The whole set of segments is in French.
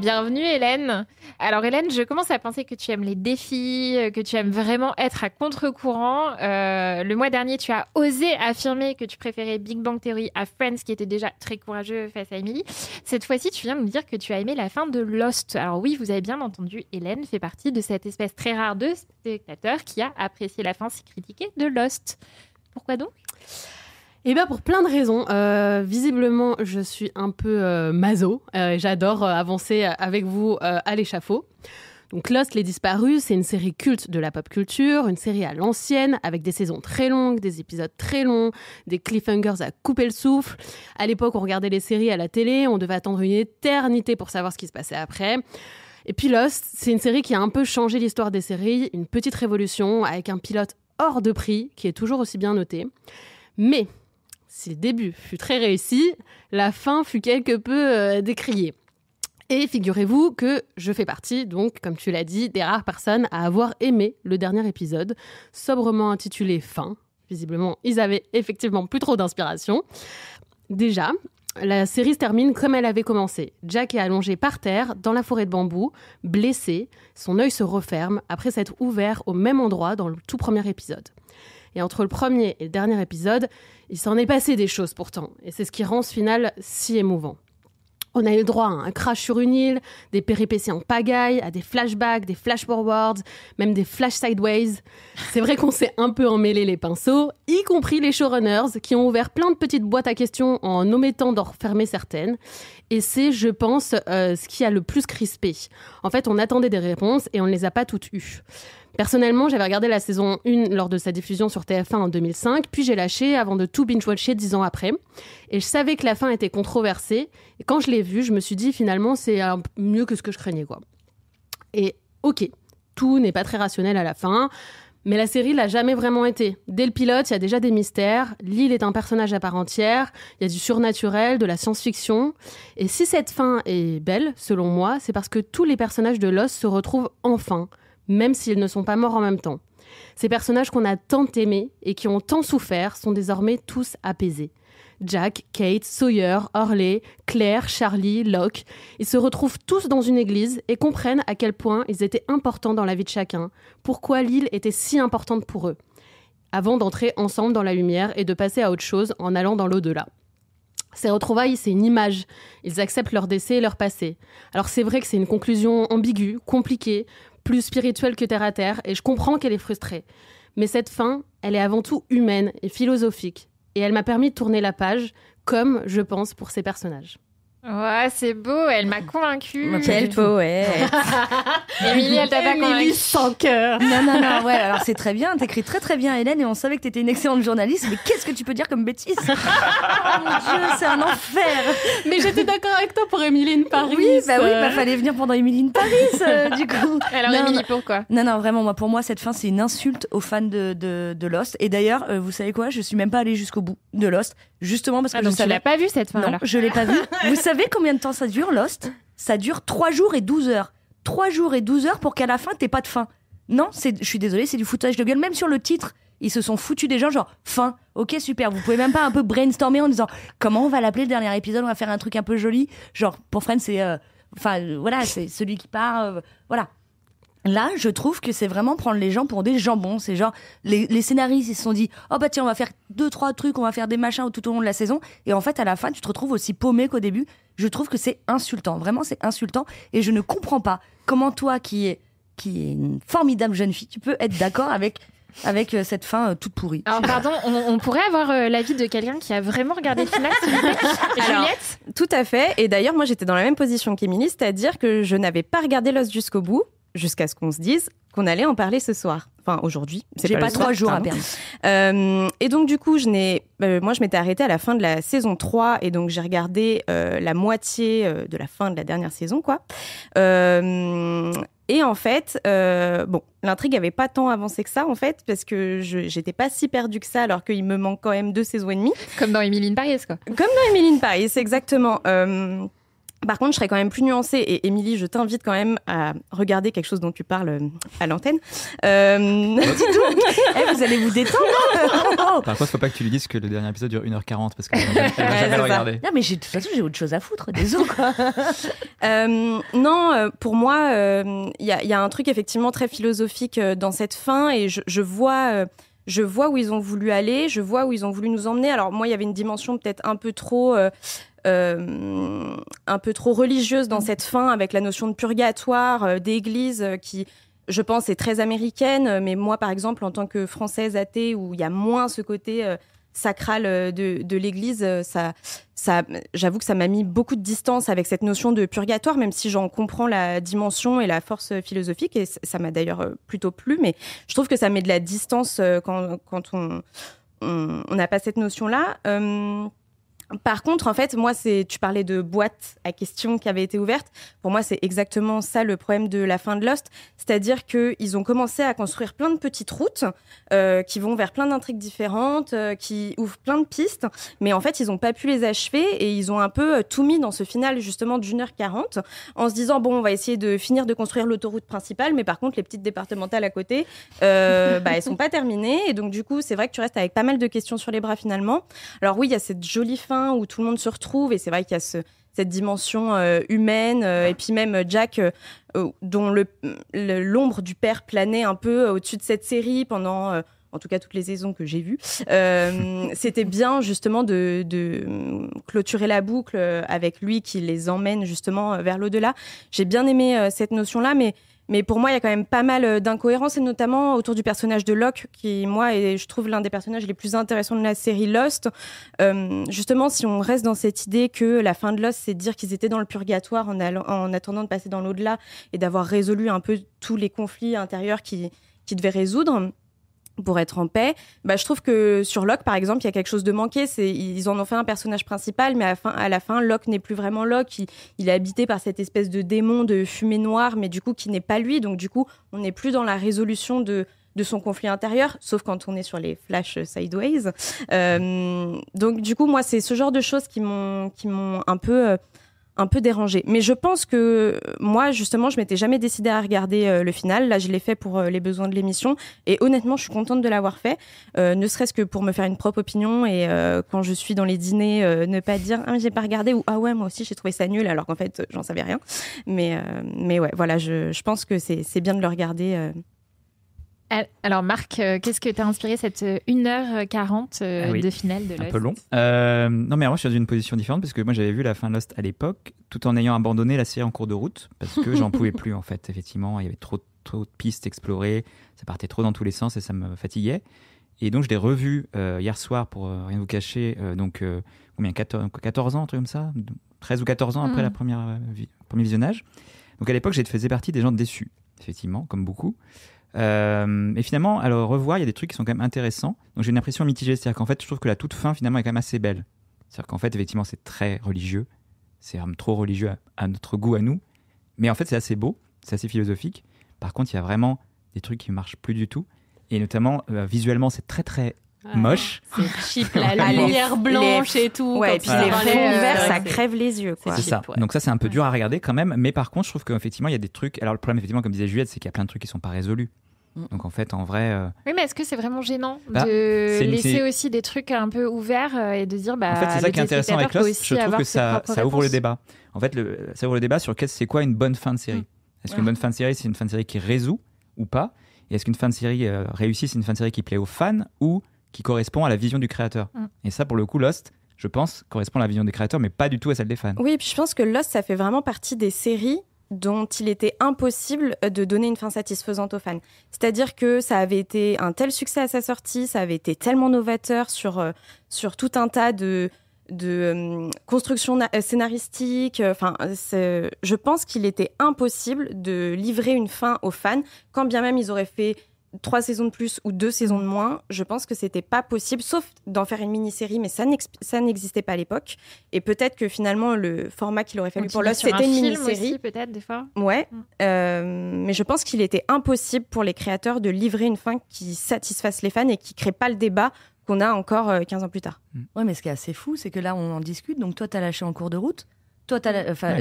Bienvenue Hélène. Alors Hélène, je commence à penser que tu aimes les défis, que tu aimes vraiment être à contre-courant. Le mois dernier, tu as osé affirmer que tu préférais Big Bang Theory à Friends, qui était déjà très courageux face à Emily. Cette fois-ci, tu viens nous dire que tu as aimé la fin de Lost. Alors oui, vous avez bien entendu, Hélène fait partie de cette espèce très rare de spectateurs qui a apprécié la fin si critiquée de Lost. Pourquoi donc ? Eh bien, pour plein de raisons. Visiblement, je suis un peu maso. J'adore avancer avec vous à l'échafaud. Donc Lost, Les Disparus, c'est une série culte de la pop culture, une série à l'ancienne, avec des saisons très longues, des épisodes très longs, des cliffhangers à couper le souffle. À l'époque, on regardait les séries à la télé, on devait attendre une éternité pour savoir ce qui se passait après. Et puis Lost, c'est une série qui a un peu changé l'histoire des séries, une petite révolution avec un pilote hors de prix, qui est toujours aussi bien noté. Mais si le début fut très réussi, la fin fut quelque peu décriée. Et figurez-vous que je fais partie, donc, comme tu l'as dit, des rares personnes à avoir aimé le dernier épisode, sobrement intitulé « Fin ». Visiblement, ils avaient effectivement plus trop d'inspiration. Déjà, la série se termine comme elle avait commencé. Jack est allongé par terre, dans la forêt de bambou, blessé. Son œil se referme après s'être ouvert au même endroit dans le tout premier épisode. Et entre le premier et le dernier épisode, il s'en est passé des choses pourtant. Et c'est ce qui rend ce final si émouvant. On a eu le droit à un crash sur une île, des péripéties en pagaille, à des flashbacks, des flash-forwards, même des flash-sideways. C'est vrai qu'on s'est un peu emmêlé les pinceaux, y compris les showrunners, qui ont ouvert plein de petites boîtes à questions en omettant d'en refermer certaines. Et c'est, je pense, ce qui a le plus crispé. En fait, on attendait des réponses et on ne les a pas toutes eues. Personnellement, j'avais regardé la saison 1 lors de sa diffusion sur TF1 en 2005, puis j'ai lâché avant de tout binge-watcher 10 ans après. Et je savais que la fin était controversée. Et quand je l'ai vue, je me suis dit finalement, c'est mieux que ce que je craignais, quoi. Et ok, tout n'est pas très rationnel à la fin, mais la série l'a jamais vraiment été. Dès le pilote, il y a déjà des mystères, Lily est un personnage à part entière, il y a du surnaturel, de la science-fiction. Et si cette fin est belle, selon moi, c'est parce que tous les personnages de Lost se retrouvent enfin, même s'ils ne sont pas morts en même temps. Ces personnages qu'on a tant aimés et qui ont tant souffert sont désormais tous apaisés. Jack, Kate, Sawyer, Hurley, Claire, Charlie, Locke, ils se retrouvent tous dans une église et comprennent à quel point ils étaient importants dans la vie de chacun, pourquoi l'île était si importante pour eux, avant d'entrer ensemble dans la lumière et de passer à autre chose en allant dans l'au-delà. Ces retrouvailles, c'est une image. Ils acceptent leur décès et leur passé. Alors c'est vrai que c'est une conclusion ambiguë, compliquée, plus spirituelle que terre à terre, et je comprends qu'elle est frustrée. Mais cette fin, elle est avant tout humaine et philosophique. Et elle m'a permis de tourner la page, comme, je pense, pour ces personnages. Ouais, c'est beau, elle m'a convaincue. Quel poète. Émilie, elle t'a pas convaincue. Émilie sans cœur. Non, ouais, alors c'est très bien, t'écris très très bien Hélène, et on savait que t'étais une excellente journaliste, mais qu'est-ce que tu peux dire comme bêtise? Oh mon Dieu, c'est un enfer. Mais j'étais d'accord avec toi pour Emily in Paris. Oui, fallait venir pendant Emily in Paris, du coup. Alors Émilie, pourquoi? Non, vraiment, pour moi, cette fin, c'est une insulte aux fans de Lost. Et d'ailleurs, vous savez quoi? Je suis même pas allée jusqu'au bout de Lost, justement parce que donc tu l'as pas vu cette fin? Non, alors. je l'ai pas vue. Vous savez combien de temps ça dure, Lost? Ça dure 3 jours et 12 heures. 3 jours et 12 heures pour qu'à la fin, t'aies pas de fin. Non, je suis désolée, c'est du foutage de gueule. Même sur le titre, ils se sont foutus des gens, genre, fin, ok, super. Vous pouvez même pas un peu brainstormer en disant, comment on va l'appeler le dernier épisode? On va faire un truc un peu joli. Genre, pour Friends, c'est, voilà, c'est celui qui part, voilà. Là, je trouve que c'est vraiment prendre les gens pour des jambons. C'est genre, les scénaristes, ils se sont dit, oh bah tiens, on va faire 2-3 trucs, on va faire des machins tout au long de la saison. Et en fait, à la fin, tu te retrouves aussi paumé qu'au début. Je trouve que c'est insultant. Vraiment, c'est insultant. Et je ne comprends pas comment toi, qui est une formidable jeune fille, tu peux être d'accord avec cette fin toute pourrie. Alors pardon, on pourrait avoir l'avis de quelqu'un qui a vraiment regardé le final, s'il vous plaît. Juliette? Tout à fait. Et d'ailleurs, moi, j'étais dans la même position qu'Émilie, c'est-à-dire que je n'avais pas regardé Lost jusqu'au bout, jusqu'à ce qu'on se dise qu'on allait en parler ce soir. Enfin, aujourd'hui. J'ai pas 3 jours à perdre. Et donc, du coup, moi, je m'étais arrêtée à la fin de la saison 3, et donc j'ai regardé la moitié de la fin de la dernière saison, quoi. Et en fait, l'intrigue avait pas tant avancé que ça, en fait, parce que j'étais pas si perdue que ça, alors qu'il me manque quand même 2 saisons et demie. Comme dans Emily in Paris, quoi. Comme dans Emily in Paris, exactement. Par contre, je serais quand même plus nuancée. Et Émilie, je t'invite quand même à regarder quelque chose dont tu parles à l'antenne. Vous allez vous détendre. Par contre, faut pas que tu lui dises que le dernier épisode dure 1h40 parce qu'elle va jamais le regarder. Non, mais de toute façon, j'ai autre chose à foutre. Désolé, quoi. Non, pour moi, il y a un truc effectivement très philosophique dans cette fin et je vois où ils ont voulu aller, je vois où ils ont voulu nous emmener. Alors moi, il y avait une dimension peut-être un peu trop religieuse dans cette fin, avec la notion de purgatoire, d'église, qui, je pense, est très américaine. Mais moi, par exemple, en tant que Française athée, où il y a moins ce côté sacral de l'église, j'avoue que ça m'a mis beaucoup de distance avec cette notion de purgatoire, même si j'en comprends la dimension et la force philosophique, et ça m'a d'ailleurs plutôt plu, mais je trouve que ça met de la distance quand on n'a pas cette notion-là. Par contre, en fait, moi, tu parlais de boîte à questions qui avait été ouverte. Pour moi, c'est exactement ça le problème de la fin de Lost. C'est-à-dire qu'ils ont commencé à construire plein de petites routes qui vont vers plein d'intrigues différentes, qui ouvrent plein de pistes. Mais en fait, ils n'ont pas pu les achever et ils ont un peu tout mis dans ce final, justement, d'1h40 en se disant, bon, on va essayer de finir de construire l'autoroute principale, mais par contre, les petites départementales à côté, elles sont pas terminées. Et donc, du coup, c'est vrai que tu restes avec pas mal de questions sur les bras, finalement. Alors oui, il y a cette jolie fin où tout le monde se retrouve et c'est vrai qu'il y a cette dimension humaine et puis même Jack dont l'ombre du père planait un peu au-dessus de cette série pendant en tout cas toutes les saisons que j'ai vues. C'était bien justement de clôturer la boucle avec lui qui les emmène justement vers l'au-delà. J'ai bien aimé cette notion-là, mais pour moi, il y a quand même pas mal d'incohérences, et notamment autour du personnage de Locke, qui, moi, est, je trouve, l'un des personnages les plus intéressants de la série Lost. Justement, si on reste dans cette idée que la fin de Lost, c'est de dire qu'ils étaient dans le purgatoire en attendant de passer dans l'au-delà et d'avoir résolu un peu tous les conflits intérieurs qu'ils devaient résoudre pour être en paix, je trouve que sur Locke, par exemple, il y a quelque chose de manqué. Ils en ont fait un personnage principal, mais à la fin, Locke n'est plus vraiment Locke. Il est habité par cette espèce de démon de fumée noire, mais du coup, qui n'est pas lui. Donc, du coup, on n'est plus dans la résolution de son conflit intérieur, sauf quand on est sur les flash sideways. Donc, du coup, moi, c'est ce genre de choses qui m'ont un peu dérangée. Mais je pense que moi, justement, je m'étais jamais décidée à regarder le final. Là, je l'ai fait pour les besoins de l'émission. Et honnêtement, je suis contente de l'avoir fait. Ne serait-ce que pour me faire une propre opinion. Et quand je suis dans les dîners, ne pas dire « Ah, mais j'ai pas regardé » ou « Ah ouais, moi aussi, j'ai trouvé ça nul », alors qu'en fait, j'en savais rien. Mais ouais, voilà, je pense que c'est bien de le regarder. Alors Marc, qu'est-ce que t'as inspiré cette 1h40 de finale de Lost ? Un peu long. Non, mais moi, je suis dans une position différente parce que moi, j'avais vu la fin de Lost à l'époque, tout en ayant abandonné la série en cours de route parce que j'en pouvais plus, en fait. Effectivement, il y avait trop de pistes explorées, ça partait trop dans tous les sens et ça me fatiguait. Et donc, je l'ai revu hier soir pour rien vous cacher. Combien 14 ans, un truc comme ça 13 ou 14 ans après le premier visionnage. Donc, à l'époque, je faisais partie des gens déçus, effectivement, comme beaucoup. Et finalement, à le revoir, il y a des trucs qui sont quand même intéressants. Donc j'ai une impression mitigée, c'est-à-dire qu'en fait, je trouve que la toute fin finalement est quand même assez belle. C'est-à-dire qu'en fait, effectivement, c'est très religieux, c'est trop religieux à notre goût, à nous. Mais en fait, c'est assez beau, c'est assez philosophique. Par contre, il y a vraiment des trucs qui ne marchent plus du tout. Et notamment, visuellement, c'est très très moche. C'est cheap, la lumière blanche et tout. Ouais, et puis les fonds verts, ça crève les yeux, quoi. C'est ça. Ouais. Donc ça, c'est un peu dur à regarder quand même. Mais par contre, je trouve qu'effectivement, il y a des trucs. Alors le problème, effectivement, comme disait Juliette, c'est qu'il y a plein de trucs qui sont pas résolus. Donc en fait, en vrai. Oui, mais est-ce que c'est vraiment gênant de laisser aussi des trucs un peu ouverts et de dire en fait, c'est ça qui est intéressant avec Lost. Je trouve que ça ouvre le débat. En fait, ça ouvre le débat sur c'est quoi une bonne fin de série. Est-ce qu'une bonne fin de série, c'est une fin de série qui résout ou pas ? Et est-ce qu'une fin de série réussie, c'est une fin de série qui plaît aux fans ou qui correspond à la vision du créateur. Et ça, pour le coup, Lost, je pense, correspond à la vision des créateurs, mais pas du tout à celle des fans. Oui, et puis je pense que Lost, ça fait vraiment partie des séries dont il était impossible de donner une fin satisfaisante aux fans. C'est-à-dire que ça avait été un tel succès à sa sortie, ça avait été tellement novateur sur tout un tas de construction scénaristique. Je pense qu'il était impossible de livrer une fin aux fans, quand bien même ils auraient fait 3 saisons de plus ou 2 saisons de moins. Je pense que c'était pas possible, sauf d'en faire une mini-série, mais ça n'existait pas à l'époque. Et peut-être que finalement, le format qu'il aurait fallu pour Lost, c'était une mini-série. Aussi, peut-être, des fois. Ouais. Mais je pense qu'il était impossible pour les créateurs de livrer une fin qui satisfasse les fans et qui crée pas le débat qu'on a encore 15 ans plus tard. Ouais, mais ce qui est assez fou, c'est que là, on en discute. Donc toi, t'as lâché en cours de route. Toi,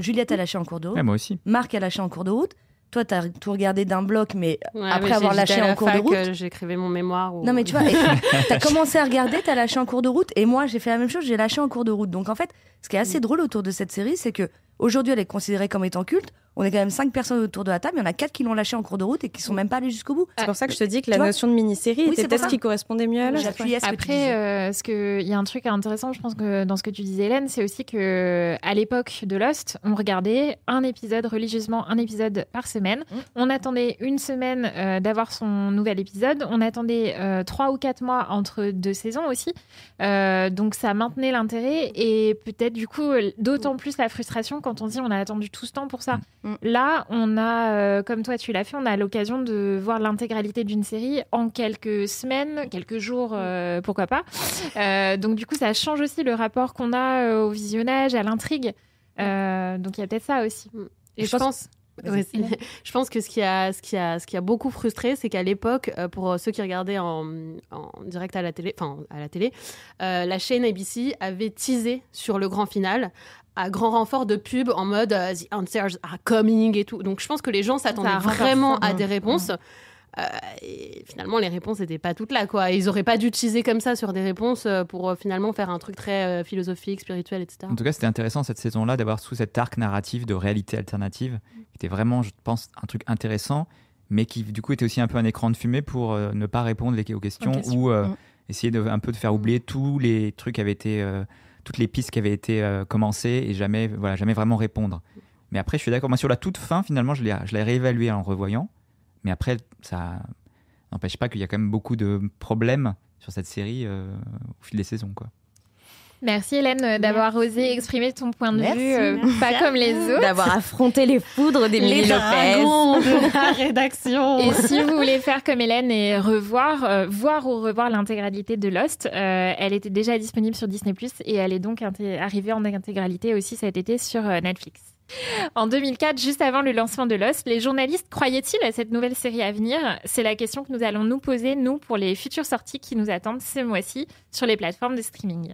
Juliette a lâché en cours de route. Ouais, moi aussi. Marc a lâché en cours de route. Toi, t'as tout regardé d'un bloc, mais Ouais, après mais avoir j'étais lâché à la en cours de fac, route. j'écrivais mon mémoire. Non, mais tu vois, t'as commencé à regarder, t'as lâché en cours de route, et moi, j'ai fait la même chose, j'ai lâché en cours de route. Donc, en fait, ce qui est assez drôle autour de cette série, c'est que aujourd'hui, elle est considérée comme étant culte. On est quand même 5 personnes autour de la table, il y en a 4 qui l'ont lâché en cours de route et qui sont même pas allés jusqu'au bout. C'est pour ça que je te dis que la Tu vois notion de mini-série Oui, était c'est peut-être pour ce qui correspondait mieux à Lost. J'appuie à ce que tu disais. Après, il y a un truc intéressant, je pense que dans ce que tu disais, Hélène, c'est aussi que à l'époque de Lost, on regardait un épisode religieusement, un épisode par semaine. On attendait une semaine d'avoir son nouvel épisode. On attendait 3 ou 4 mois entre 2 saisons aussi. Donc ça maintenait l'intérêt et peut-être du coup d'autant plus la frustration quand on dit on a attendu tout ce temps pour ça. Là, on a, comme toi tu l'as fait, on a l'occasion de voir l'intégralité d'une série en quelques semaines, quelques jours, pourquoi pas. Donc du coup, ça change aussi le rapport qu'on a au visionnage, à l'intrigue. Donc il y a peut-être ça aussi. Et je pense que ce qui a beaucoup frustré, c'est qu'à l'époque, pour ceux qui regardaient en direct à la télé, la chaîne ABC avait teasé sur le grand final à grand renfort de pub en mode The answers are coming et tout. Donc je pense que les gens s'attendaient vraiment à des réponses. Et finalement, les réponses n'étaient pas toutes là, quoi. Ils auraient pas dû teaser comme ça sur des réponses pour finalement faire un truc très philosophique, spirituel, etc. En tout cas, c'était intéressant cette saison-là d'avoir sous cet arc narratif de réalité alternative, qui était vraiment, je pense, un truc intéressant, mais qui du coup était aussi un peu un écran de fumée pour ne pas répondre aux questions ou essayer un peu de faire oublier tous les trucs qui avaient été, toutes les pistes qui avaient été commencées et jamais vraiment répondre. Mais après, je suis d'accord. Moi, sur la toute fin, finalement, je l'ai réévalué en le revoyant. Mais après, ça n'empêche pas qu'il y a quand même beaucoup de problèmes sur cette série au fil des saisons, quoi. Merci Hélène d'avoir osé exprimer ton point de vue, pas comme les autres. D'avoir affronté les foudres d'Émilie Lopez. De la rédaction. Et si vous voulez faire comme Hélène et voir ou revoir l'intégralité de Lost, elle était déjà disponible sur Disney+, et elle est donc arrivée en intégralité aussi cet été sur Netflix. En 2004, juste avant le lancement de Lost, les journalistes croyaient-ils à cette nouvelle série à venir ? C'est la question que nous allons nous poser, nous, pour les futures sorties qui nous attendent ce mois-ci sur les plateformes de streaming.